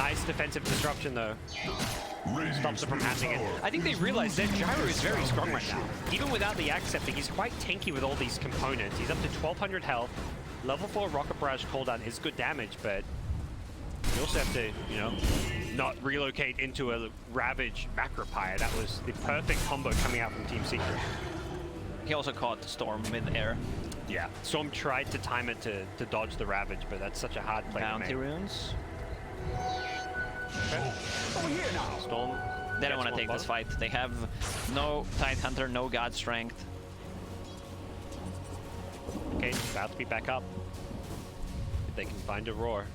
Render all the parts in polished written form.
nice defensive disruption though. Stops it from happening. I think they realize that Gyro is very strong right now. Even without the accepting, he's quite tanky with all these components. He's up to 1200 health. Level 4 Rocket Barrage cooldown is good damage, but you also have to, you know, not relocate into a Ravage Macro Pyre. That was the perfect combo coming out from Team Secret. He also caught the Storm mid-air. Yeah, Storm tried to time it to dodge the Ravage, but that's such a hard play to make. Bounty runes. Okay. Storm. They don't want to take this fight. They have no Tidehunter, no God Strength. Okay, about to be back up. If they can find a roar.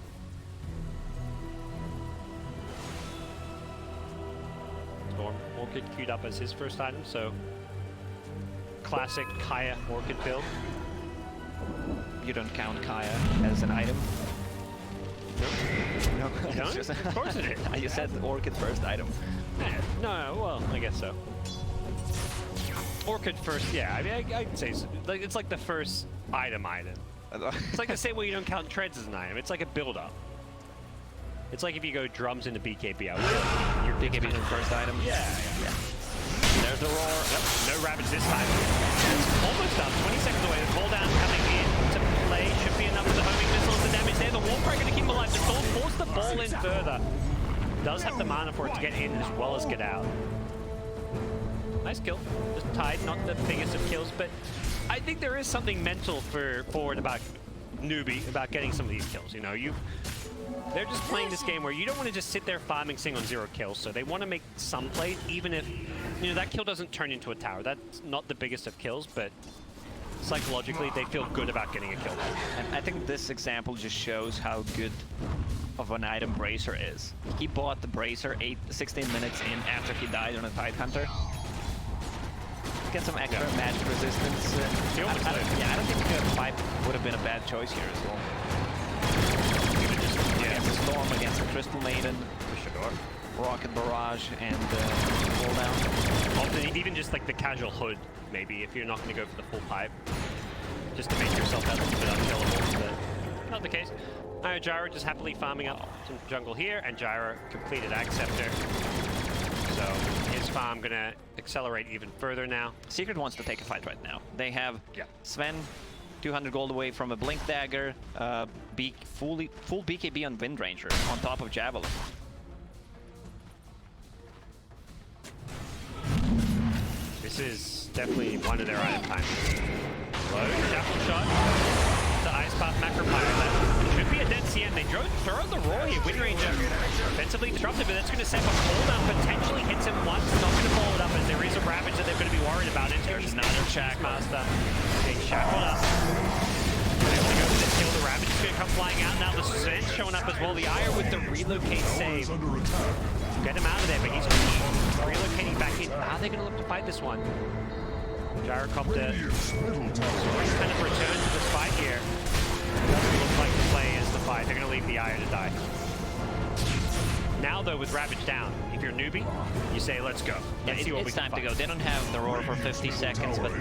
Storm Orchid queued up as his first item, so classic Kaya Orchid build. You don't count Kaya as an item? No. You don't? Just, of course it is. You said Orchid first item. No, well, I guess so. Orchid first, yeah. I mean, I'd say so. Like, it's like the first item. It's like the same way you don't count treads as an item. It's like a build-up. It's like if you go drums into BKB. Your BKB is the first item? Yeah. There's the roar. Yep. No Ravage this time. It's almost up. 20 seconds away. The cooldown coming in to play. Should be enough for the homing missiles. The damage there. The Warcry going to keep him alive. The Storm forced the ball in further. Does have the mana for it to get in as well as get out. Nice kill. Just Tide, not the biggest of kills, but I think there is something mental for Forward about Newbee, about getting some of these kills. You know, they're just playing this game where you don't want to just sit there farming Sing on 0 kills, so they want to make some plays, even if, you know, that kill doesn't turn into a tower. That's not the biggest of kills, but psychologically they feel good about getting a kill. And I think this example just shows how good of an item Bracer is. He bought the Bracer 16 minutes in after he died on a Tidehunter. Get some extra magic resistance. I don't think a pipe would have been a bad choice here as well. Against the Storm, against the Crystal Maiden, for sure. Rocket Barrage and cooldown. Often even just like the casual hood, maybe, if you're not going to go for the full pipe. Just to make yourself that little bit unkillable, but not the case. Gyro just happily farming up some jungle here, and Gyro completed Acceptor. So his farm gonna accelerate even further now. Secret wants to take a fight right now. They have Sven, 200 gold away from a Blink Dagger, full BKB on Wind Ranger on top of Javelin. This is definitely one of their item times. Low Javelin shot. The Ice Path Macro Pyre. That should be a dead CM. They throw the roar here. Wind Ranger offensively disrupted, but that's going to set up a cooldown. Potentially hits him once. Not going to follow it up as there is a Ravage that they're going to be worried about. There's another Shackmaster. Being shackled up. They're going to go for this kill. The Ravage is going to come flying out. Now the Sven's showing up as well. The Ire with the relocate save. Get him out of there, but he's relocating back in. How are they going to look to fight this one? Gyrocopter kind of return to this fight here. Doesn't look like the play is the fight. They're going to leave the Ire to die. Now, though, with Ravage down, if you're Newbee, you say, let's go. Let's see what we can find. It's time to find. go. They don't have the roar for 50 seconds, but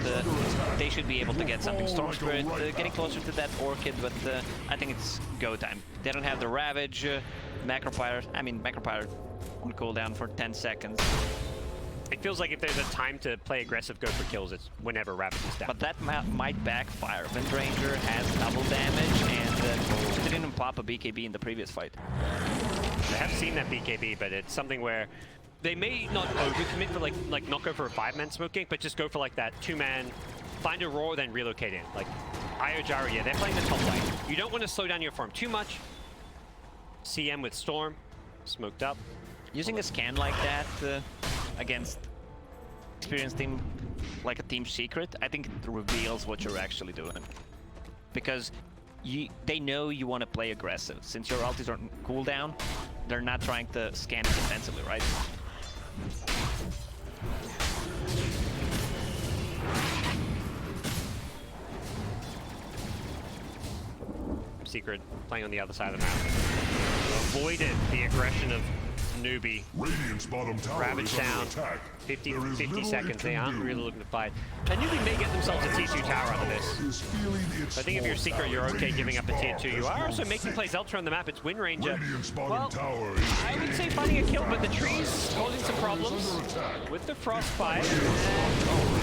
they should be able to get something. Storm Spirit getting closer to that Orchid, but I think it's go time. They don't have the Ravage, Macro Pyre on cooldown for 10 seconds. It feels like if there's a time to play aggressive, go for kills, it's whenever Ravage is down. But that might backfire. Wind Ranger has double damage, and they didn't pop a BKB in the previous fight. I have seen that BKB, but it's something where they may not overcommit for like not go for a 5-man smoking, but just go for like that 2-man, find a roar, then relocate in. Like Gyro, yeah, they're playing the top lane. You don't want to slow down your farm too much. CM with Storm, smoked up. Using a scan like that against experienced team like a Team Secret, I think it reveals what you're actually doing. Because they know you want to play aggressive. Since your ultis are on cooldown, they're not trying to scan it defensively, right? Secret playing on the other side of the map. Avoided the aggression of Newbee. Radiant's bottom tower Ravage is under down. attack. 50 seconds. They aren't really looking to fight. And Newbee may get themselves a tier 2 tower out of this. I think if you're Secret, you're okay giving up a tier 2. You are also making plays elsewhere on the map. It's Wind Ranger. Well, I would say finding a kill, but the trees causing some problems with the frostbite.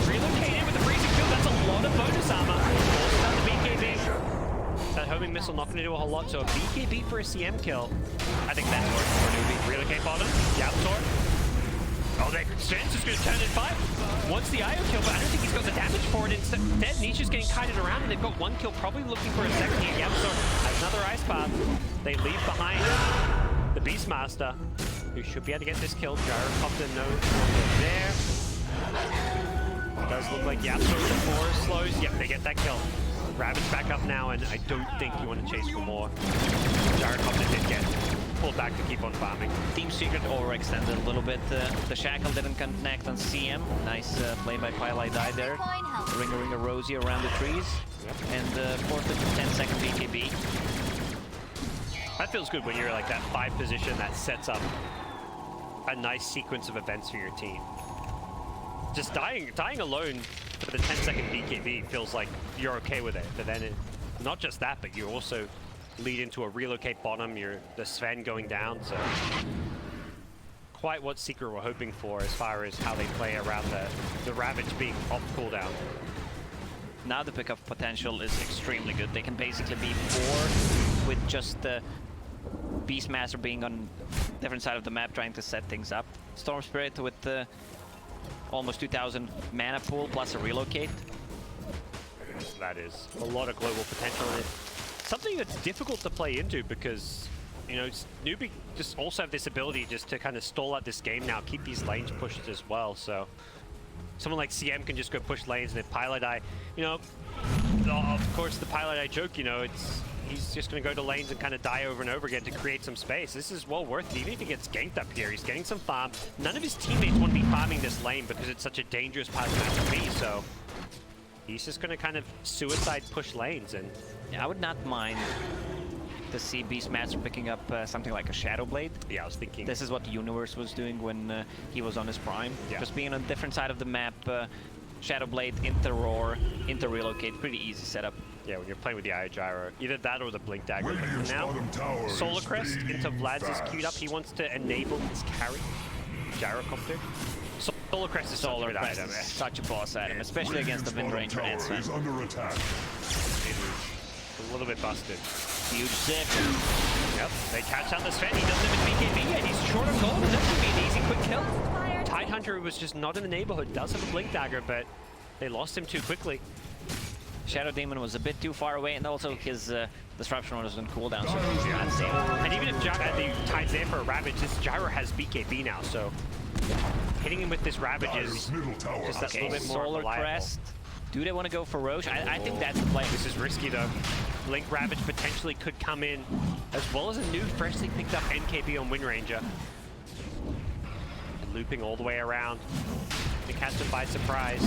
Relocated with the freezing field. That's a lot of bonus armor. Also down the BKB. That homing missile not going to do a whole lot, so a BKB for a CM kill. I think that's worth for Newbee. Relocate bottom. Yap sword. Oh, Strand's just going to turn in 5. Wants the IO kill, but I don't think he's got the damage for it. Instead, Nisha's getting kited around, and they've got 1 kill, probably looking for a second here. Yap sword has another ice path. They leave behind the Beastmaster, who should be able to get this kill. Gyrocopter no longer there. It does look like Yap sword the forest slows. Yep, they get that kill. Ravage back up now, and I don't think you want to chase for more. Gyrocopter did get pulled back to keep on farming. Team Secret overextended a little bit. The Shackle didn't connect on CM. Nice play by Pylai there. Ring a Rosie around the trees. Yep. And forced it to 10-second BKB. That feels good when you're like that 5 position that sets up a nice sequence of events for your team. Just dying alone for the 10-second BKB feels like you're okay with it, but then not just that, but you also lead into a relocate bottom, the Sven going down, so quite what Secret were hoping for as far as how they play around the Ravage being off cooldown. Now the pickup potential is extremely good. They can basically be 4 with just the Beastmaster being on different side of the map trying to set things up. Storm Spirit with the almost 2,000 mana pool plus a relocate. That is a lot of global potential in it. Something that's difficult to play into because, you know, Newbee just also have this ability just to kind of stall out this game now, keep these lanes pushed as well. So someone like CM can just go push lanes, and if Pylai, you know, of course the Pylai joke, you know, he's just going to go to lanes and kind of die over and over again to create some space. This is well worth it. Even if he gets ganked up here, he's getting some farm. None of his teammates want to be farming this lane because it's such a dangerous part of the map to be, so he's just going to kind of suicide push lanes. And yeah, I would not mind to see Beastmaster picking up something like a Shadow Blade. Yeah, I was thinking this is what the Universe was doing when he was on his prime. Yeah. Just being on a different side of the map, Shadow Blade into Roar, into Relocate, pretty easy setup. Yeah, when you're playing with the Eye Gyro, either that or the Blink Dagger. But for now, Solar Crest into Vlad's is queued up. He wants to enable his carry. Gyrocopter. Solar Crest is such a boss item, especially against the Wind Ranger and Sven. Under attack. It is a little bit busted. Huge zip. Yep, they catch out the Sven. He doesn't have his BKB yet. He's short of gold. That could be an easy quick kill. Tidehunter, who was just not in the neighborhood, does have a Blink Dagger, but they lost him too quickly. Shadow Demon was a bit too far away, and also his disruption was on cooldown, so yeah. not safe. And even if the Tide's there for a Ravage, this Gyro has BKB now, so hitting him with this Ravage is just that little bit more Solar reliable. Crest. Do they want to go for Roche? I think that's the play. This is risky though. Blink Ravage potentially could come in, as well as a new freshly picked up NKB on Wind Ranger. And looping all the way around to catch him by surprise.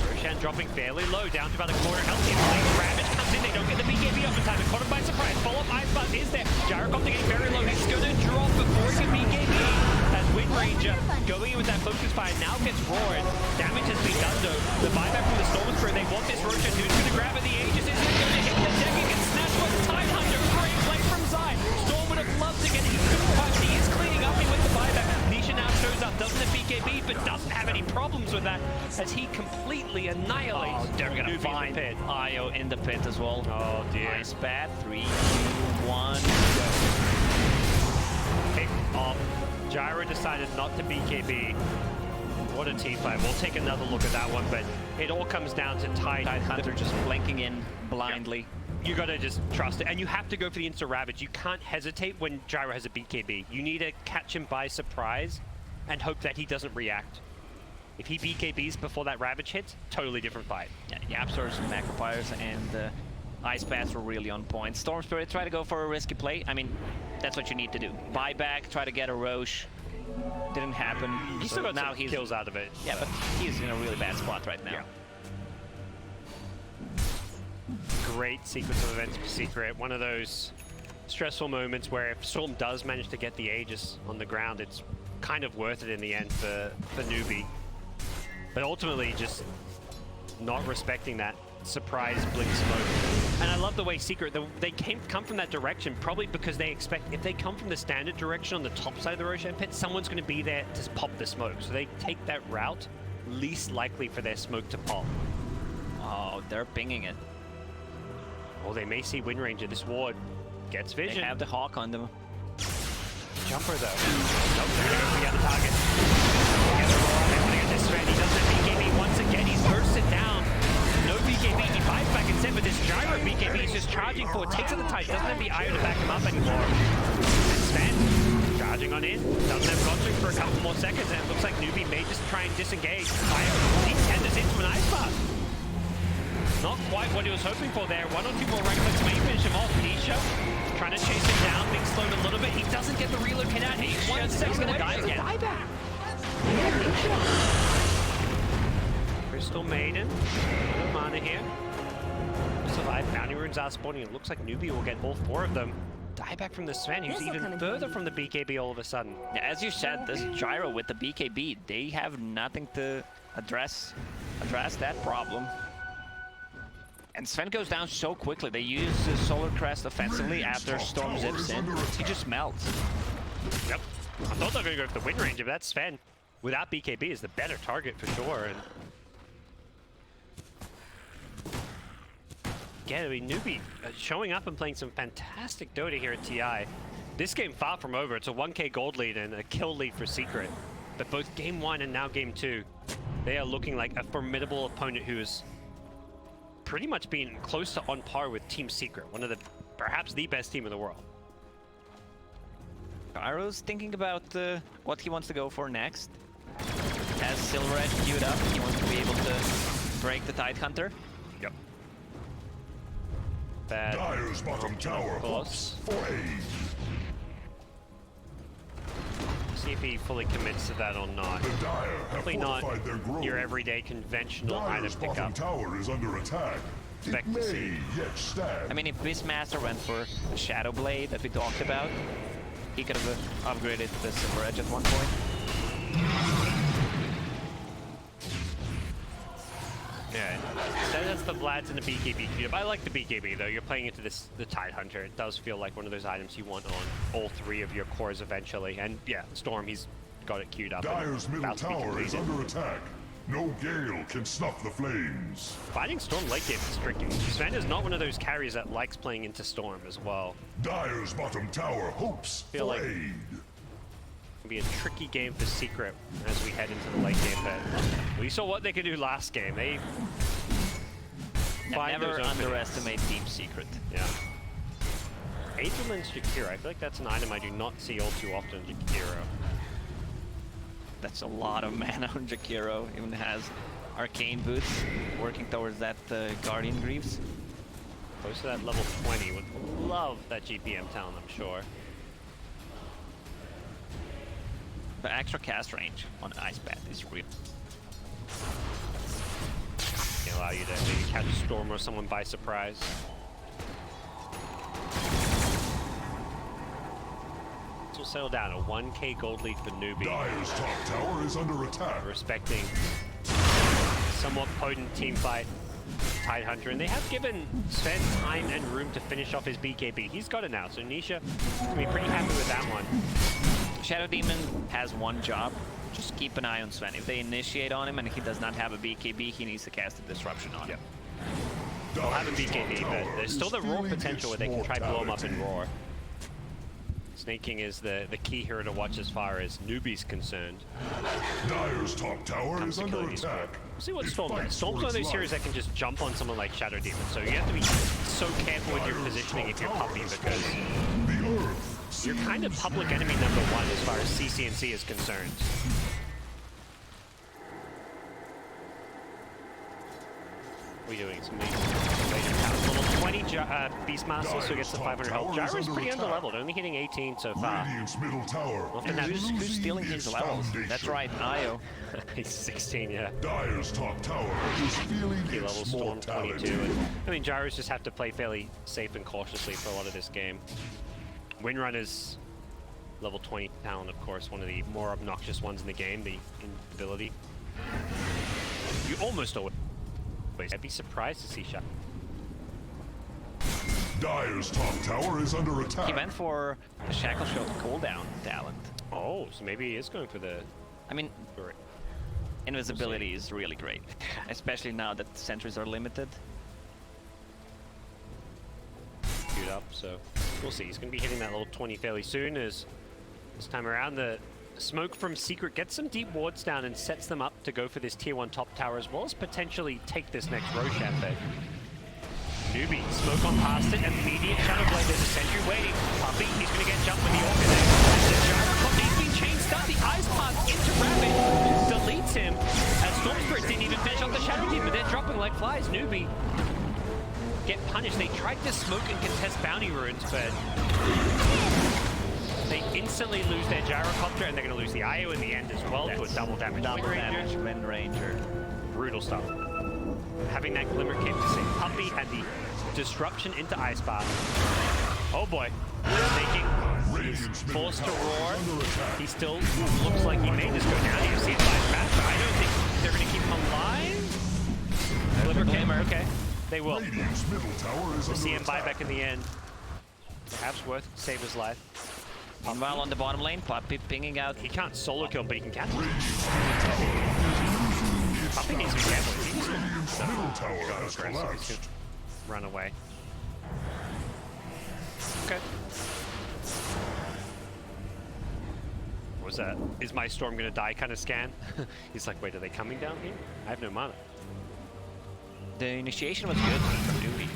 Roshan dropping fairly low, down to about a quarter health here. Blink Ravage comes in, they don't get the BKB up in time. Caught him by surprise. Follow-up Ice Buzz is there. Gyrocopter getting very low. He's going to drop before he can BKB. As Wind Ranger going in with that focus fire now gets roared. Damage has been done though. The buyback from the Storm Spirit, they want this Roshan. Who's going to grab it? The Aegis is going to hit the deck and snatch one. Tidehunter, great play from Zai. Storm would have loved to get it. He couldn't touch. He is cleaning up with the buyback. Nisha now shows up, doesn't have BKB, but doesn't have any problems with that as he completely annihilates. Oh, they're going to find Io in the pit as well. Oh dear. Nice bat. 3, 2, 1. Pick off. Gyro decided not to BKB. What a team fight. We'll take another look at that one, but it all comes down to Tidehunter just blanking in blindly. Yeah. You gotta just trust it, and you have to go for the insta Ravage. You can't hesitate when Gyro has a BKB. You need to catch him by surprise and hope that he doesn't react. If he BKBs before that Ravage hits, totally different fight. Yeah, Yapstars, Macropyres, and Ice Bats were really on point. Storm Spirit tried to go for a risky play. I mean, that's what you need to do. Buy back, try to get a Roche. Didn't happen. He still got now kills out of it. Yeah, but he's in a really bad spot right now. Yeah. Great sequence of events for Secret. One of those stressful moments where if Storm does manage to get the Aegis on the ground, it's kind of worth it in the end for Newbee. But ultimately, just not respecting that surprise blink smoke. And I love the way Secret, they come from that direction, probably because they expect if they come from the standard direction on the top side of the Roshan pit, someone's going to be there to pop the smoke. So they take that route, least likely for their smoke to pop. Oh, they're pinging it. Oh, they may see Wind Ranger. This ward gets vision. They have the Hawk on them. Jumper though. Nope, they're gonna go for the other target. This thread, he doesn't have BKB once again. He's bursted down. No BKB. He fights back instead, but this gyro BKB is just charging forward. Takes it the tide. Doesn't have the IO to back him up anymore. And Sven charging on in. Doesn't have Godric for a couple more seconds, and it looks like Newbee may just try and disengage. IO, he tenders into an ice path. Not quite what he was hoping for there. One or two more right clicks may finish him off. Nisha trying to chase him down, being slowed a little bit. He doesn't get the relocate out. He's 1 second gonna die again. Crystal Maiden, no mana here. Survive. Bounty runes are spawning. It looks like Newbee will get all 4 of them. Dieback from the Sven, who's even further from the BKB all of a sudden. Yeah, as you said, this gyro with the BKB, they have nothing to address that problem. And Sven goes down so quickly. They use the Solar Crest offensively after Storm zips in. He just melts. Yep. I thought they were going to go for the Wind Ranger, but that Sven, without BKB, is the better target for sure. And again, I mean, Newbee showing up and playing some fantastic Dota here at TI. This game far from over. It's a 1k gold lead and a kill lead for Secret. But both game 1 and now game 2, they are looking like a formidable opponent who is pretty much being close to on par with Team Secret, one of the, perhaps the best team in the world. Gyro's thinking about what he wants to go for next. Has Silver Edge queued up. He wants to be able to break the Tidehunter. Yep. Bad. Dire's bottom tower close. For aid. See if he fully commits to that or not. The Dire have Probably not fortified their grove. your everyday conventional Dire's item bottom pickup. tower is under attack. Expect It to may see. yet stand. I mean, if Beastmaster went for the Shadow Blade that we talked about, he could have upgraded the Silver Edge at one point. Yeah, so that's the Vlads and the BKB queued up. I like the BKB though. You're playing into this the Tidehunter. It does feel like one of those items you want on all 3 of your cores eventually. And yeah, Storm, he's got it queued up. Dire's middle about to be tower is completed. under attack. No gale can snuff the flames. Fighting Storm late game is tricky. Sven is not one of those carries that likes playing into Storm as well. Dire's bottom tower hopes Feel for like- aid. It'll be a tricky game for Secret as we head into the late game. But we saw what they could do last game. They find Never those openings. underestimate Team Secret. Yeah. Aetherlin's Jakiro. I feel like that's an item I do not see all too often in Jakiro. That's a lot of mana on Jakiro. Even has Arcane Boots working towards that Guardian Greaves. Close to that level 20. Would love that GPM talent, I'm sure. The extra cast range on Ice Bat is real. Can allow you to maybe catch Storm or someone by surprise. This will settle down. A 1k gold lead for Newbee. Dire's top tower is under attack. Respecting somewhat potent team fight Tidehunter, and they have given Sven time and room to finish off his BKB. He's got it now, so Nisha can be pretty happy with that one. Shadow Demon has one job. Just keep an eye on Sven. If they initiate on him and he does not have a BKB, he needs to cast a disruption on him. They'll have a BKB, but there's still the roar potential where they can try blow him up and roar. Snake King is the key hero to watch as far as Newbee's concerned. Dire's top tower is under attack. We'll see what It Storm does. fights Storm's for one of its those heroes life. that can just jump on someone like Shadow Demon, so you have to be so careful with your positioning if you're Puppy, because The earth you're kind of public enemy number 1 as far as CCNC is concerned. What are we doing? Some amazing level 20 Beastmaster, so gets the 500 health. Gyro's pretty underleveled, only hitting 18 so far. Radiant's middle tower And that is is Who's stealing losing his its levels? foundation. That's right, Io. He's 16, yeah. Dire's top tower is feeling Key level its Storm 22. mortality. And, I mean, Gyros just have to play fairly safe and cautiously for a lot of this game. Windrunner's level 20 talent, of course, one of the more obnoxious ones in the game, the instability. You almost always... I'd be surprised to see shot. Dire's top tower is under attack. He went for the Shackle Shot cooldown talent. Oh, so maybe he is going for the... I mean, invisibility is really great, especially now that sentries are limited. Queued up, so we'll see. He's going to be hitting that level 20 fairly soon, as this time around the smoke from Secret gets some deep wards down and sets them up to go for this tier 1 top tower, as well as potentially take this next Roshan bed. Newbee, smoke on past it, immediate Shadow Blade, there's a sentry waiting. Puppy, he's going to get jumped with the Orca there. The Gyrocop, he's been chain stunned, the Ice Path into Rabbit, deletes him, as Storm Spirit didn't even finish off the Shadow Team, but they're dropping like flies. Newbee get punished. They tried to smoke and contest bounty runes, but they instantly lose their Gyrocopter, and they're going to lose the IO in the end as well. To a double damage Wind Ranger. Brutal stuff. Having that Glimmer Cape to save Puppy had the disruption into Ice Bath. Oh boy. He's forced to roar. He still looks like he may just go down. You see it by back, but I don't think they're going to keep him alive. Glimmer Cape, okay. They will. We'll see him buyback in the end. Perhaps worth save his life. Meanwhile, on the bottom lane, Puppy pinging out. He can't solo kill, but he can catch him. Puppy needs to be careful. He's aggressive. Run away. Okay. What was that? Is my storm gonna die kind of scan? He's like, wait, are they coming down here? I have no mana. The initiation was good from Newbee.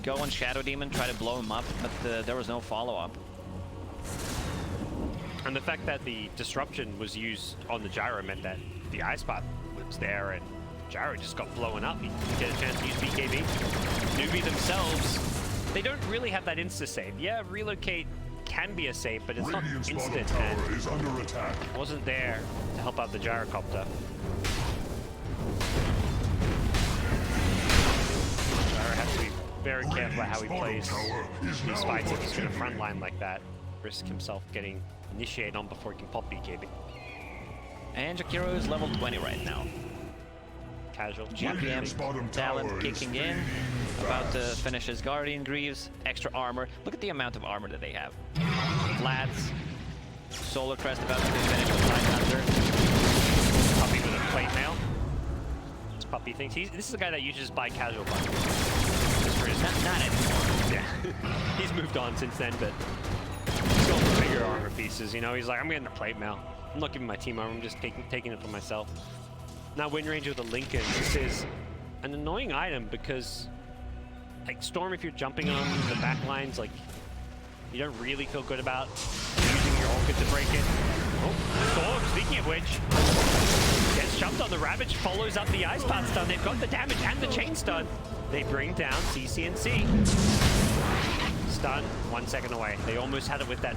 Go on Shadow Demon, try to blow him up, but there was no follow-up. And the fact that the disruption was used on the Gyro meant that the Ice Path was there and Gyro just got blown up. He didn't get a chance to use BKB. Newbee themselves, they don't really have that insta-save. Yeah, relocate can be a save, but it's not instant, and is under attack. Wasn't there to help out the Gyrocopter. Gyro has to be very careful about how he plays these fights if he's going to frontline like that. Risk himself getting initiated on before he can pop BKB. And Jakiro is level 20 right now. Casual. GPM talent kicking in. About to finish his Guardian Greaves. Extra armor. Look at the amount of armor that they have. Flats. Solar Crest about to finish with Light Hunter. Puppy with a plate mail. This Puppy thinks this is a guy that uses buy casual buttons. Just for his Not anymore. Yeah. He's moved on since then, but he's going for bigger armor pieces. You know, he's like, I'm getting the plate mail. I'm not giving my team armor, I'm just taking it for myself. Now Wind Ranger with the Lincoln. This is an annoying item because, like, Storm, if you're jumping on the back lines, like, you don't really feel good about using your Orchid to break it. Oh, Storm, speaking of which, gets jumped on. The Ravage follows up the Ice Path stun. They've got the damage and the chain stun. They bring down CCNC. Stun, 1 second away. They almost had it with that.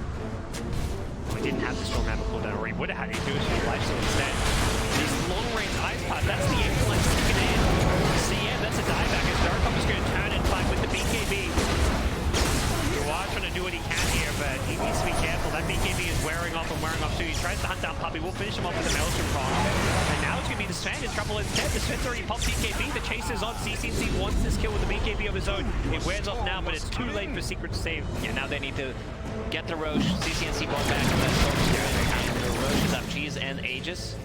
We didn't have the Storm Hammer cooldown, or he would have had it. He do it with Lifesteal instead. These long-range Ice Path, that's the aim line sticking in. CM, that's a dieback as Gyrocop is going to turn and fight with the BKB. Duar trying to do what he can here, but he needs to be careful. That BKB is wearing off too. He tries to hunt down Puppy. We'll finish him off with the Maelstrom Prong. And now it's going to be the Sven in trouble instead. The Sven's already popped BKB. The chase is on. CCNC wants this kill with the BKB of his own. It wears off now, but it's too late for Secret to save. Yeah, now they need to get the Roche. CCNC ball back and then the Roche is up Cheese and Aegis.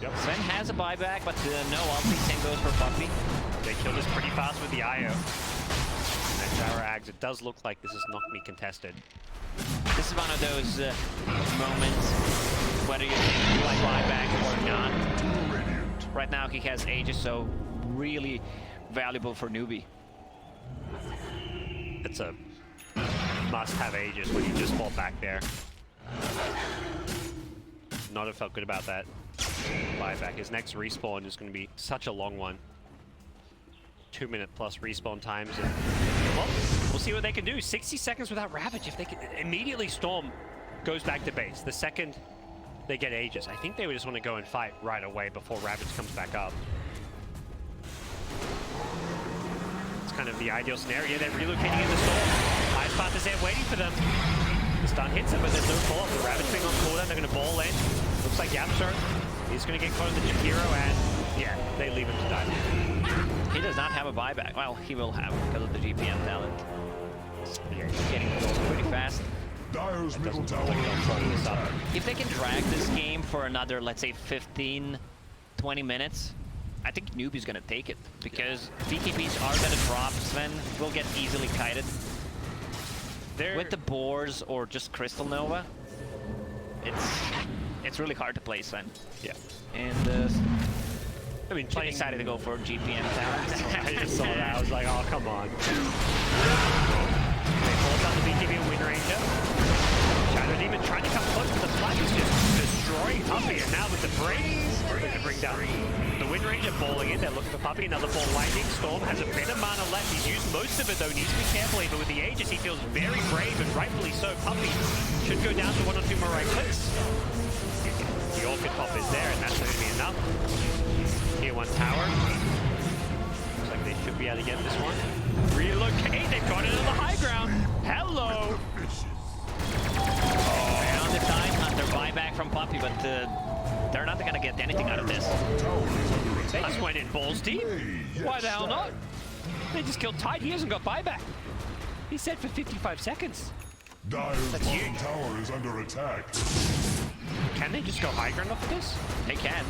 Yep. Sven has a buyback, but no ulti. Same goes for Puppy. They kill this pretty fast with the IO. And that Gyro Ags, it does look like this is not going to be contested. This is one of those moments, whether you think do I buyback or not. Right now he has Aegis, so really valuable for Newbee. It's a must-have Aegis when you just fall back there. Not have felt good about that buyback. His next respawn is going to be such a long one. 2-minute plus respawn times. And, well, we'll see what they can do. 60 seconds without Ravage. If they can immediately Storm goes back to base. The second they get Aegis, I think they would just want to go and fight right away before Ravage comes back up. It's kind of the ideal scenario. They're relocating in the Storm. Ice Path is there waiting for them. The stun hits him, but there's no follow-up. The Ravage being on cooldown, they're going to ball in. Looks like Yapster is going to get close to Jakiro, and yeah, they leave him to die. He does not have a buyback. Well, he will have because of the GPM talent. Yeah, He's getting close pretty fast. Dire's middle tower like they'll is try under this up. attack. If they can drag this game for another, let's say, 15, 20 minutes, I think Newbee's going to take it. Because BKBs are going to drop. Sven will get easily kited. With the Boars or just Crystal Nova, it's really hard to play Sven. Yeah. And I mean, they decided to go for GPM talent. I just saw that. I was like, oh, come on. They pulled down the BKB Wind Ranger. Shadow Demon trying to come close to the flag. He's just destroying Puppey. And now with the break, they can bring down the Wind Ranger balling in. They're looking for Puppey. Another ball lightning. Storm has a bit of mana left. He's used most of it, though. Needs to be careful. But with the Aegis, he feels very brave, and rightfully so. Puppey should go down to 1 or 2 more right clicks. The Orchid Pop is there, and that's going to be enough. Tier 1 tower. Looks like they should be able to get this one. Relocate, they've got it on the high ground. Hello! And on the time, Hunter buyback from Puppey, but they're not going to get anything out of this. They just went in balls deep. Why the hell not? They just killed Tide. He hasn't got buyback. He said for 55 seconds. Dire's That's bottom huge. tower is under attack. Can they just go high ground off of this? They can.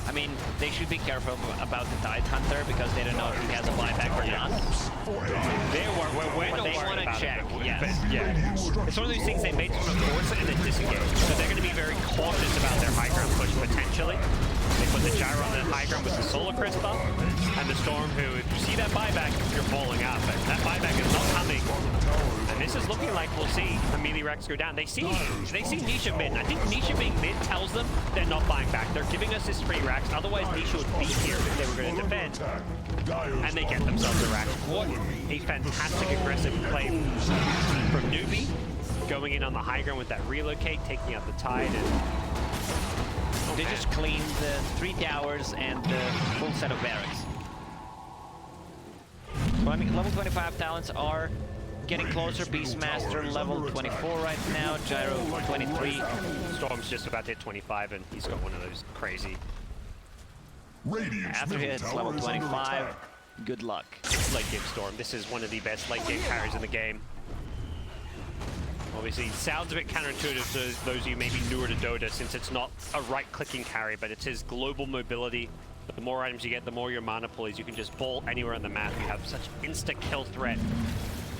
I mean, they should be careful about the Tide Hunter because they don't know if he has a buyback or not. We're But they want to check, yes. Yeah. It's one of those things they may just want to force it and then disengage. So they're going to be very cautious about their high ground push potentially. They put the Gyro on the high ground with the Solar Crystal and the Storm, who, if you see that buyback, you're falling out. But that buyback is not coming. And this is looking like we'll see the melee Rex go down. They see Nisha mid. I think Nisha being mid tells them they're not buying back. They're giving us this free Rex. Otherwise, Nisha would be here if they were going to defend. And they get themselves a Rex. What a fantastic aggressive play from Newbee. Going in on the high ground with that relocate, taking out the Tide. And They just cleaned the 3 towers and the full set of barracks. So, I mean, level 25 talents are getting closer. Beastmaster level 24 right now. Gyro 23. Storm's just about to hit 25, and he's got one of those crazy. Radiant's After middle hits tower level is under 25. attack. Good luck. Late game Storm. This is one of the best late game carries in the game. Obviously, it sounds a bit counterintuitive to those of you maybe newer to Dota, since it's not a right-clicking carry, but it's his global mobility. The more items you get, the more your mana pool is. You can just ball anywhere on the map. You have such insta-kill threat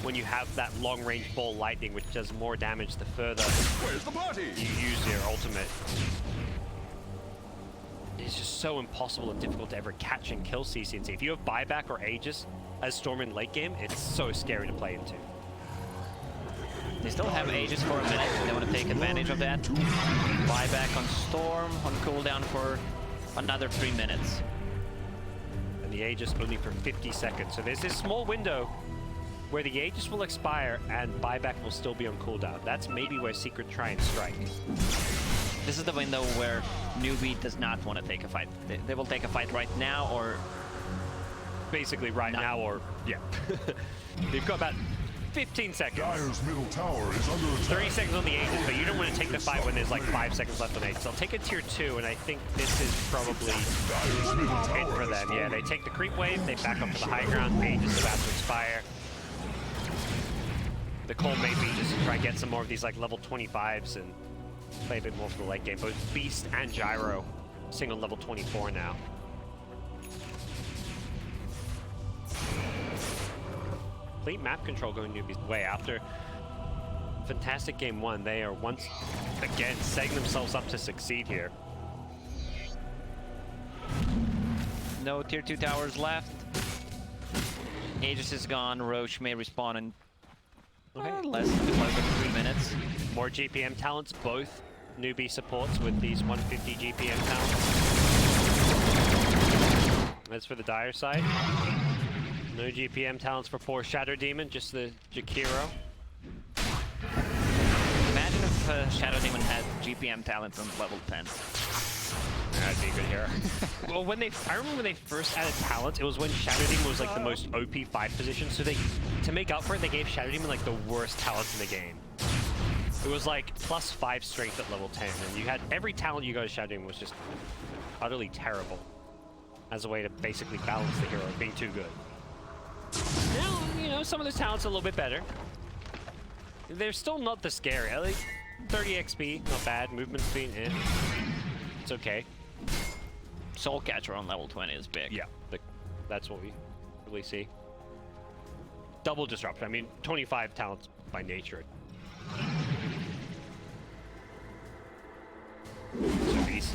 when you have that long-range ball lightning, which does more damage the further Where's the party? you use your ultimate. It's just so impossible and difficult to ever catch and kill CCNC. If you have buyback or Aegis as Storm in late game, it's so scary to play into. They still have Aegis for a minute. They want to take advantage of that. Buyback on Storm on cooldown for another 3 minutes. And the Aegis only for 50 seconds. So there's this small window where the Aegis will expire and buyback will still be on cooldown. That's maybe where Secret try and strike. This is the window where Newbee does not want to take a fight. They will take a fight right now or... Basically right now, or yeah. They've got about 15 seconds. Dire's middle tower is under attack. 30 seconds on the Aegis, but you don't want to take the fight when there's like 5 seconds left on Aegis. They'll take a tier 2, and I think this is probably Dire's middle it tower for has them. Yeah, fallen. they take the creep wave, they back up to the high ground. Aegis is about to expire. The call may be just to try and get some more of these like level 25s and play a bit more for the late game. Both Beast and Gyro sing on level 24 now. Complete map control going Newbee's way. After fantastic game 1, they are once again setting themselves up to succeed here. No tier 2 towers left. Aegis is gone. Roche may respawn in less than 3 minutes. More GPM talents, both Newbee supports with these 150 GPM talents. As for the Dire side, no GPM talents for poor Shadow Demon, just the Jakiro. Imagine if Shadow Demon had GPM talents on level 10. That'd be a good hero. Well, I remember when they first added talents, it was when Shadow Demon was like the most OP 5 position, so to make up for it, they gave Shadow Demon like the worst talents in the game. It was like +5 strength at level 10, and you had every talent you guys shouting was just utterly terrible as a way to basically balance the hero being too good. Now, you know, some of those talents are a little bit better. They're still not the scary. Like 30 XP, not bad. Movement speed, it's okay. Soul Catcher on level 20 is big. Yeah, that's what we really see. Double disruption. I mean, 25 talents by nature. So Beast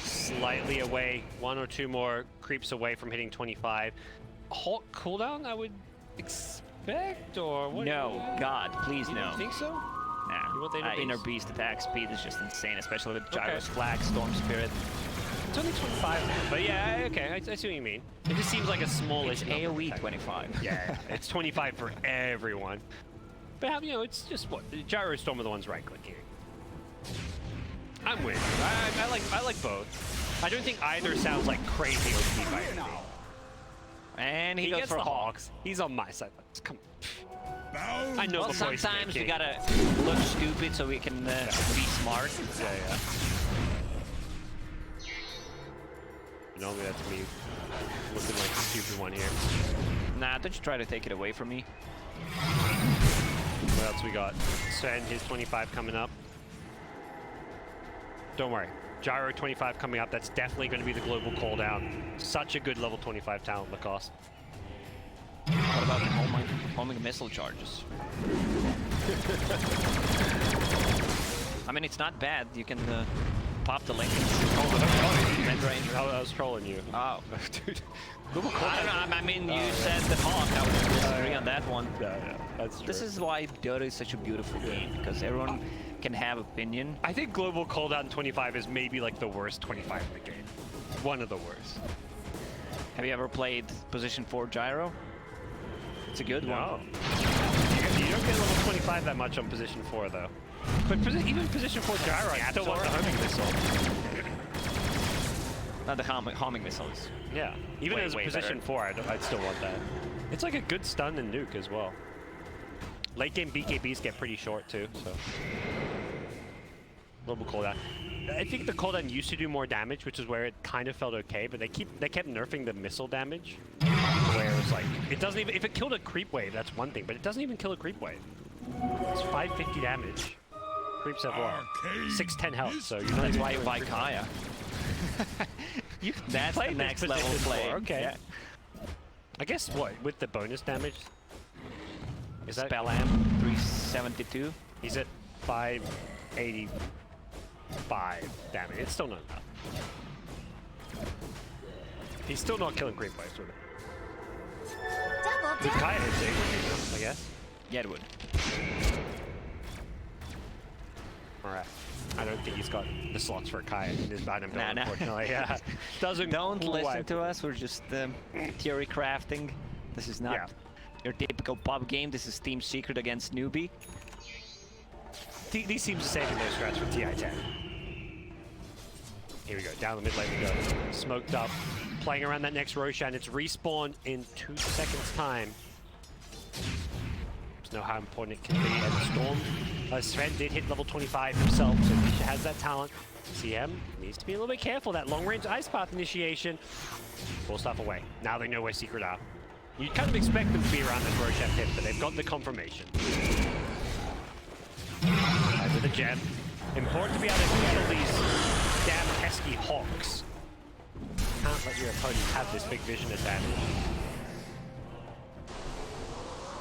slightly away, 1 or 2 more creeps away from hitting 25. Hawk cooldown, I would expect, or what? No, God, please You no. don't think so? Nah. You want the Inner Beast? Beast attack speed is just insane, especially with Gyro's Okay. Flag, Storm Spirit. It's only 25, but yeah, okay, I see what you mean. It just seems like a smallish It's number, AoE technically. 25. Yeah, it's 25 for everyone. But you know, it's just what Gyro Storm are the ones right clicking. I'm with you. I like both. I don't think either sounds like crazy OP by any means. And he goes gets for the Hawks. He's on my side. Come on. I know Well, the voice sometimes we making. gotta look stupid so we can be smart. Yeah. Normally that's me looking like the stupid one here. Nah, don't you try to take it away from me. What else we got? Sven, his 25 coming up. Don't worry. Gyro 25 coming up. That's definitely going to be the global call down. Such a good level 25 talent, Lacoste. What about the homing missile charges? I mean, it's not bad. You can pop the link. Mid-range. I was trolling you. Oh. Dude. I don't know. I mean, you said the Hawk. I would disagree on that one. Yeah, that's true. This is why Dota is such a beautiful game, because everyone can have opinion. I think global cooldown 25 is maybe like the worst 25 in the game. One of the worst. Have you ever played Position 4 Gyro? It's a good one. No. You don't get level 25 that much on position 4 though. But even position 4 gyro, I still want the homing missile. Not the homing missiles. Yeah. Even Way, as a way position better. 4, I'd still want that. It's like a good stun and nuke as well. Late game BKBs get pretty short too, so. Global cooldown. I think the cooldown used to do more damage, which is where it kind of felt okay, but they kept nerfing the missile damage. Where it was like, it doesn't even, if it killed a creep wave, that's one thing, but it doesn't even kill a creep wave. It's 550 damage. Creeps have what? 610 health, so you're not That's even why you doing buy creep. Kaya. That's the played this next level position play. before, okay. Yeah. I guess what, with the bonus damage? Is that Spellam 372. He's at 585 damage. It's still not enough. He's still not killing creep waves with it. With Kaya, I guess. Yeah, it would. Alright. I don't think he's got the slots for Kaya in his item build, Nah. unfortunately. Yeah. Doesn't Don't quite- listen to us. We're just theory crafting. This is not Yeah. your typical pub game. This is Team Secret against Newbee. These teams are saving their strats for TI9. Here we go. Down the mid lane we go. Smoked up. Playing around that next Roshan. It's respawn in 2 seconds time. Just know how important it can be. And Storm, Sven did hit level 25 himself, so Nisha has that talent. CM needs to be a little bit careful. That long-range Ice Path initiation. Pull stuff away. Now they know where Secret are. You kind of expect them to be around this Roshan pit, but they've got the confirmation. With a gem. Important to be able to kill these damn pesky hawks. Can't let your opponents have this big vision advantage.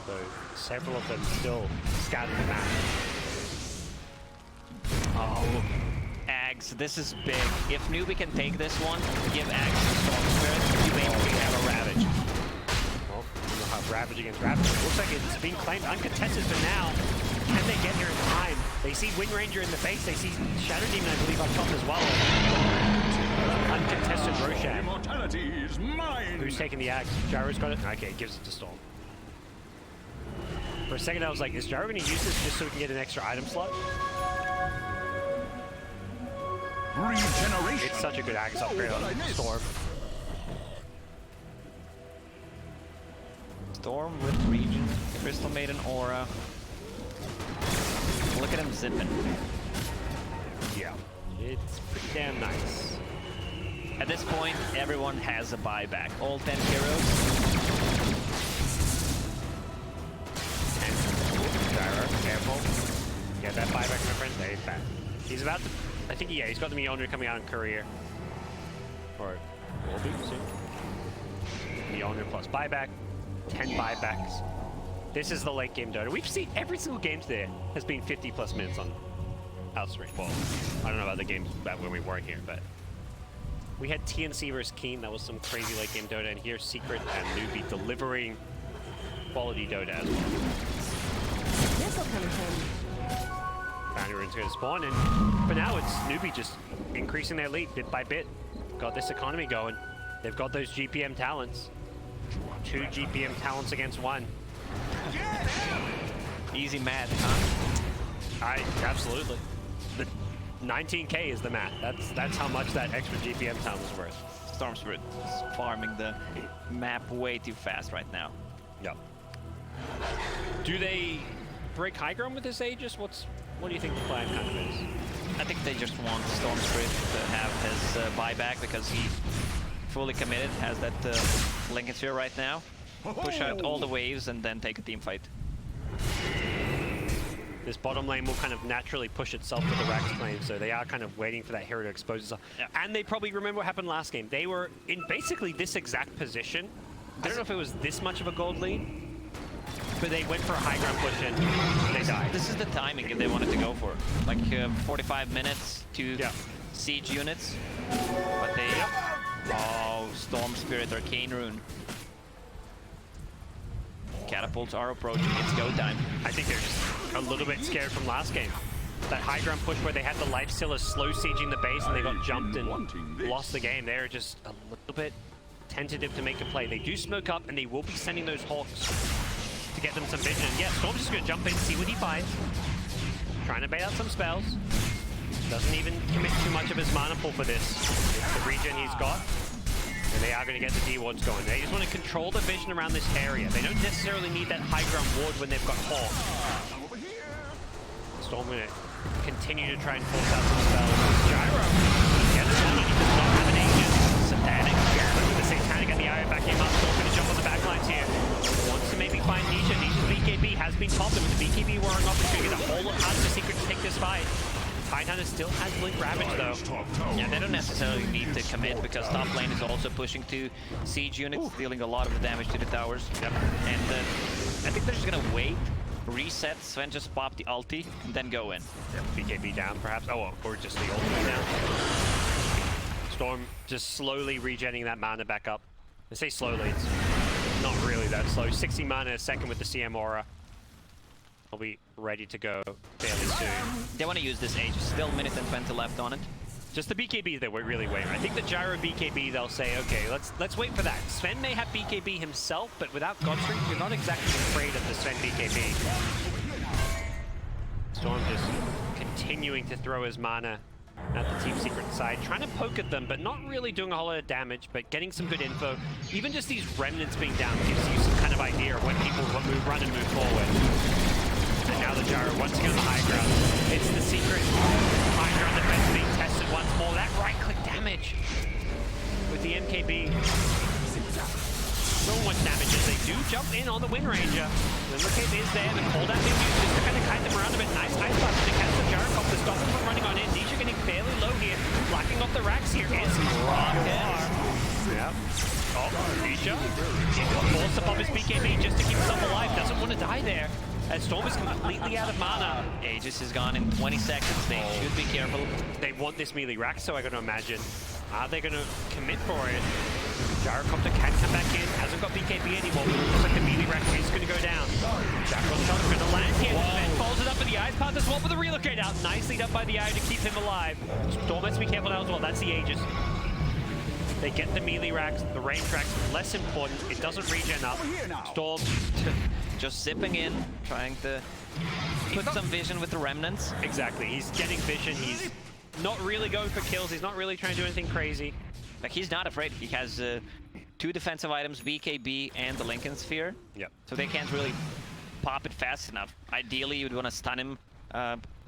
So several of them still scouting the map. Oh, Ags, this is big. If Newbee can take this one, give Ags the Storm Spirit, you basically have a Ravage. Well, you know how Ravage against Ravage. It looks like it's being claimed uncontested for now. Can they get here in time? They see Wind Ranger in the face. They see Shadow Demon, I believe, up top as well. Uncontested Roshan. Immortality is mine. Who's taking the axe? Gyro's got it? Okay, gives it to Storm. For a second I was like, is Gyro going to use this just so we can get an extra item slot? Regeneration. It's such a good axe upgrade on Storm. Storm with Regen, Crystal Maiden Aura. Look at him zipping. Yeah, it's pretty damn nice. At this point, everyone has a buyback. All 10 heroes. Gyro, careful. Get that buyback, my friend. There he's back. He's about to... I think, yeah, he's got the Mjolnir coming out in career. Or will be soon. Mjolnir plus buyback. 10 buybacks. This is the late game Dota. We've seen every single game today has been 50 plus minutes on Outstream. Well, I don't know about the games back when we weren't here, but we had TNC versus Keen. That was some crazy late game Dota, and here's Secret and Newbee delivering quality Dota as well. This'll come in handy. Bounty Rune's going to spawn, and for now it's Newbee just increasing their lead bit by bit. Got this economy going. They've got those GPM talents. 2 GPM talents against 1. Easy math, huh? Absolutely. The 19k is the math. That's how much that extra GPM talent is worth. Storm Spirit is farming the map way too fast right now. Yep. Do they break high ground with this Aegis? What do you think the plan kind of is? I think they just want Storm Spirit to have his buyback because he fully committed, has that Lincoln Sphere right now. Push out all the waves and then take a team fight. This bottom lane will kind of naturally push itself to the Rax claim, so they are kind of waiting for that hero to expose itself. Yeah. And they probably remember what happened last game. They were in basically this exact position. I don't know if it was this much of a gold lead, but they went for a high ground push and they died. This is the timing that they wanted to go for. Like 45 minutes to siege units. But they... Oh, Storm Spirit, Arcane Rune. Catapults are approaching. It's go time. I think they're just a little bit scared from last game. That high ground push where they had the life stealers slow sieging the base and they got jumped and lost the game. They're just a little bit tentative to make a play. They do smoke up and they will be sending those Hawks to get them some vision. And yeah, Storm's just going to jump in, see what he finds. Trying to bait out some spells. Doesn't even commit too much of his mana pool for this. It's the regen he's got. And they are going to get the D-wards going. They just want to control the vision around this area. They don't necessarily need that high ground ward when they've got Hawk. Storm going to continue to try and force out some spells. Gyro. Yeah, the Storm does not have an Aegis. Satanic. Yeah, the Satanic and the Iron backing him up. Storm going to jump on the backlines here. Wants to maybe find Nisha. Nisha's BKB has been popped. With the BKB wearing off, it's going to get a whole lot harder for Secret to take this fight. TI9 still has Blink Ravage though. Yeah, they don't necessarily need to commit because top lane is also pushing to siege units, dealing a lot of the damage to the towers. Yep. And I think they're just gonna wait, reset, Sven just pop the ulti, and then go in. Yep. BKB down perhaps. Oh, or just the ultimate down. Storm just slowly regenerating that mana back up. I say slowly, it's not really that slow. 60 mana a second with the CM aura. I'll be ready to go fairly soon. They want to use this Aegis. Still a minute and 20 left on it. Just the BKB that we're really waiting. I think the Gyro BKB, they'll say, okay, let's wait for that. Sven may have BKB himself, but without Godfrey, you're not exactly afraid of the Sven BKB. Storm just continuing to throw his mana at the Team Secret side, trying to poke at them, but not really doing a whole lot of damage, but getting some good info. Even just these remnants being down gives you some kind of idea of when people run and move forward. And now the Gyro once again on the high ground. It's the Secret high ground defense being tested once more. That right-click damage with the MKB. So much damage as they do jump in on the Wind Ranger. The Look-Cape is there. The cooldown being used just to kind of kite them around a bit. Nice ice blast to catch the Gyrocopter. Stop them from running on in. Nisha getting fairly low here. Blacking off the racks here. Is rockets. Yep. Oh, Nisha. Forced to pop his BKB just to keep himself alive. Doesn't want to die there. As Storm is completely out of mana. Aegis is gone in 20 seconds. They should be careful. They want this melee rack, so I gotta imagine. Are they gonna commit for it? Gyrocopter can come back in. Hasn't got BKB anymore. Looks like the melee rack is gonna go down. Jackal shot's gonna land here. Ben folds it up with the Ice Path as well, with the relocate out. Nicely done by the Eye to keep him alive. Storm has to be careful now as well. That's the Aegis. They get the melee racks, the range racks, less important. It doesn't regen up. Storm just zipping in, trying to put some vision with the remnants. Exactly, he's getting vision. He's not really going for kills. He's not really trying to do anything crazy. Like, he's not afraid. He has 2 defensive items, BKB and the Lincoln Sphere. Yep. So they can't really pop it fast enough. Ideally, you'd want to stun him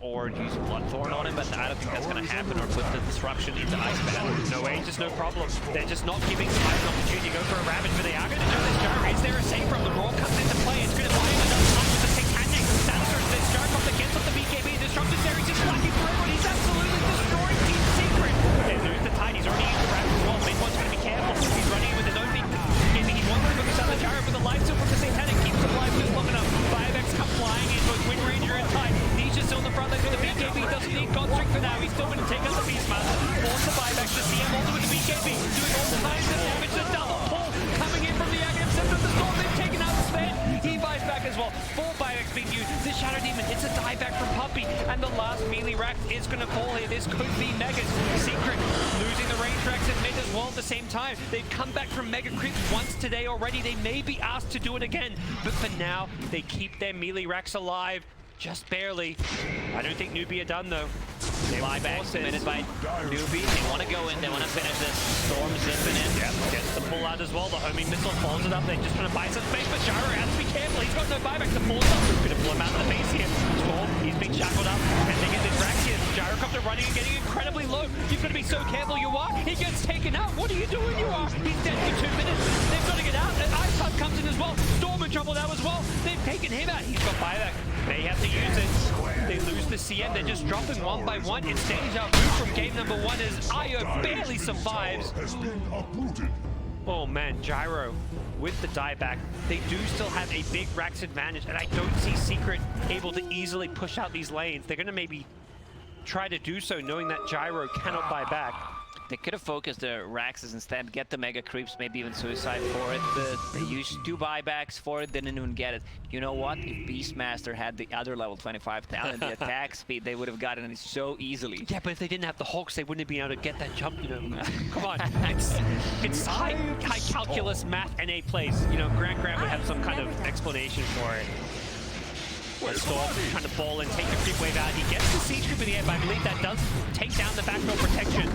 or use Bloodthorn on him, but I don't think that's going to happen, or put the disruption into Ice Battle. No Aegis, no problem. They're just not giving Spice an opportunity to go for a Ravage, but they are going to do this. Gyro, is there a save from the Raw comes into play? It's going to buy him enough time with the Titanic. Sandstorm, this Gyro comes against up the BKB. Disrupted there, he's just flagging through everyone. He's absolutely destroying Team Secret. There's the Tide, he's already used the Ravage as well. Main one's going to be careful. He's running in with his own big BKB. He wants to focus on the Gyro for the life steal from the Satanic. Keeps the life just long enough. 5x come flying in, both Wind Ranger and Tide. Nisha's still in the front line with the BKB. Doesn't need Godstrick for now. He's still going to take out the Beastmaster. Force the buyback. The CM also with the BKB. Doing all the kinds of damage. The double pull coming in from the Aghanim Scepter of the Storm. They've taken out the Spade. He buys back as well. 4 buybacks being used. The Shadow Demon hits a dieback from Puppey. And the last melee rack is going to fall here. This could be Megas. Secret losing the range racks at mid as well at the same time. They've come back from Mega Creeps once today already. They may be asked to do it again. But for now, they keep their melee racks alive. Just barely. I don't think Newbee are done though. They buyback submitted by Newbee. They want to go in. They want to finish this. Storm zipping in. Yep, gets the pull out as well. The homing missile follows it up. They're just trying to buy some space, but Gyro has to be careful. He's got no buyback. The pull's up. Gonna pull him out of the base here. Storm, he's been shackled up. And they get this rack here. Gyrocopter running and getting incredibly low. You've got to be so careful. You are. He gets taken out. What are you doing? You are. He's dead for 2 minutes. They've got to get out. And Ice Puff comes in as well. Storm in trouble now as well. They've taken him out. He's got buyback. They have to use it. They lose the CM. They're just dropping one by one. It's deja vu from game number 1 as Io barely survives. Has been uprooted. Oh man, Gyro with the dieback. They do still have a big Rax advantage, and I don't see Secret able to easily push out these lanes. They're going to maybe try to do so knowing that Gyro cannot buy back. They could have focused the Raxes instead, get the Mega Creeps, maybe even Suicide for it. They used 2 buybacks for it, didn't even get it. You know what? If Beastmaster had the other level 25 talent, the attack speed, they would have gotten it so easily. Yeah, but if they didn't have the Hawks, they wouldn't have been able to get that jump, you know. Come on, it's high calculus math NA plays. You know, Grant would have some kind of explanation for it. Storm trying to ball and take the creep wave out. He gets the siege creep in the air, but I believe that does take down the backdoor protection.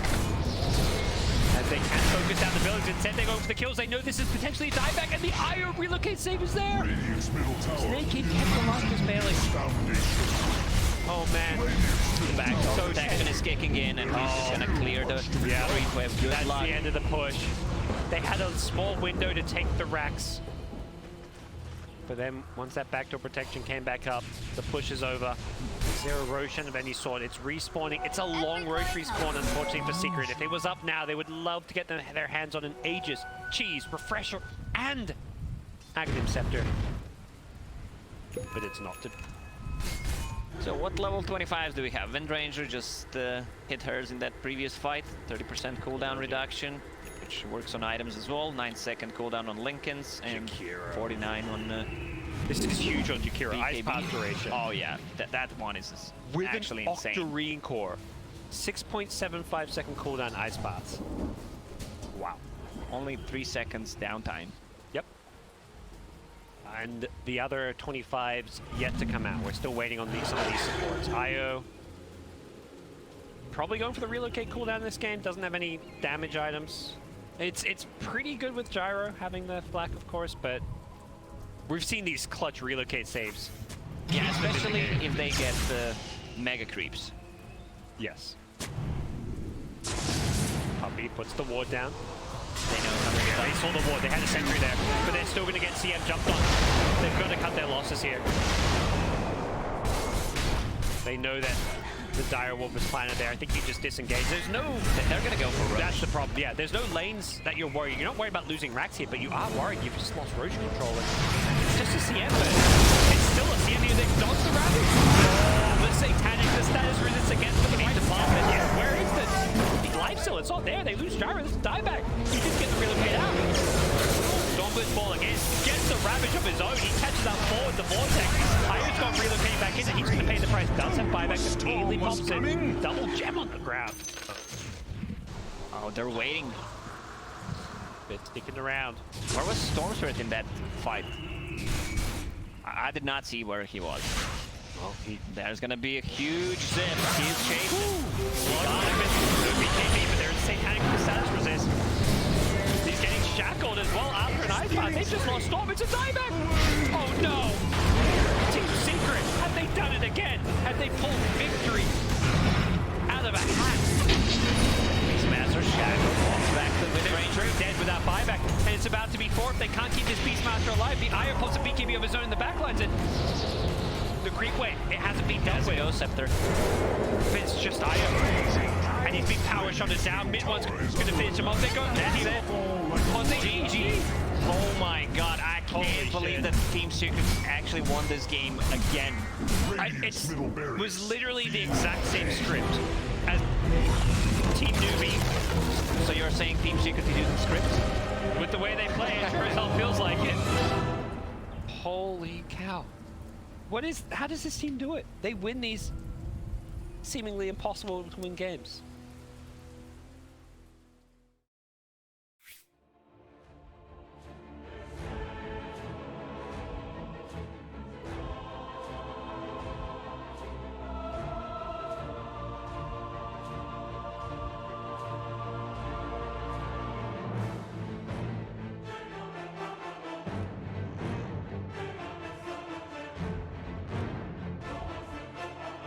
As they can't focus down the buildings, instead they go for the kills. They know this is potentially a dieback, and the Io relocate save is there. Radiant's middle tower. Snake kept alive just barely. Oh man. Backdoor So protection is kicking in, and he's just gonna clear the creep wave. Good That's luck. the end of the push. They had a small window to take the racks. But then, once that backdoor protection came back up, the push is over. Is there a Roshan of any sort? It's respawning. It's a long Rosh respawn, unfortunately, for Secret. If it was up now, they would love to get their hands on an Aegis, Cheese, Refresher, and Aghanim Scepter. But it's not. So what level 25s do we have? Wind Ranger just hit hers in that previous fight. 30% cooldown reduction, which works on items as well. 9-second cooldown on Lincolns, and 49 on This is huge on Jakiro. Ice BKB. Path duration. Oh yeah, that one is With actually an insane. Octarine core. 6.75 second cooldown Ice Paths. Wow. Only 3 seconds downtime. Yep. And the other 25s yet to come out. We're still waiting on some of these supports. Io probably going for the relocate cooldown this game. Doesn't have any damage items. It's pretty good with Gyro having the flak, of course, but we've seen these clutch relocate saves. Yeah, especially if they get the Mega Creeps. Yes. Puppey puts the ward down. They know how to Yeah, they saw the ward. They had a sentry there, but they're still going to get CM jumped on. They've got to cut their losses here. They know that the Dire Wolf is planted there. I think he just disengaged. There's no... They're going to go for Rosh. That's the problem. Yeah, there's no lanes that you're worried. You're not worried about losing racks here, but you are worried you've just lost Rosh control. It's just a CM, but it's still a CM here. They dodge the Ravage. Oh, the Satanic, the status resist against the right department. Yeah, where is the life still? It's not there. They lose Gyro. This is dieback. He just gets the relocate out. Stormbird falling in. Gets the Ravage of his own. He catches up forward the Vortex. Io's got relocating back in. He's going to pay the price. Does have buyback. Immediately pops in. Double gem on the ground. Oh, they're waiting. Bit sticking around. Where was Storm Spirit in that fight? I did not see where he was. Well, There's gonna be a huge zip. He's chasing. BKB, but there's Satanic with the status resist. He's getting shackled as well after an ice path. They just lost Storm. It's a dieback. Oh no. Team Secret, have they done it again? Have did they pull victory out of a hat? Beastmaster Shackle falls back to the mid-range. Dead without buyback, and it's about to be fourth. They can't keep this Beastmaster alive. The Ire pulls a BKB of his own in the backlines, and the creep wave, it hasn't been dealt with. Go Scepter. It's just Ire. And he's been power shotted down. Mid one's going to finish him off. They go Nanny there. GG. Oh my god, I can't believe that Team Secret actually won this game again. It was literally the exact same script as Team Newbee. So you're saying Team Secret did the script? With the way they play, it sure as hell feels like it. Holy cow. How does this team do it? They win these seemingly impossible to win games.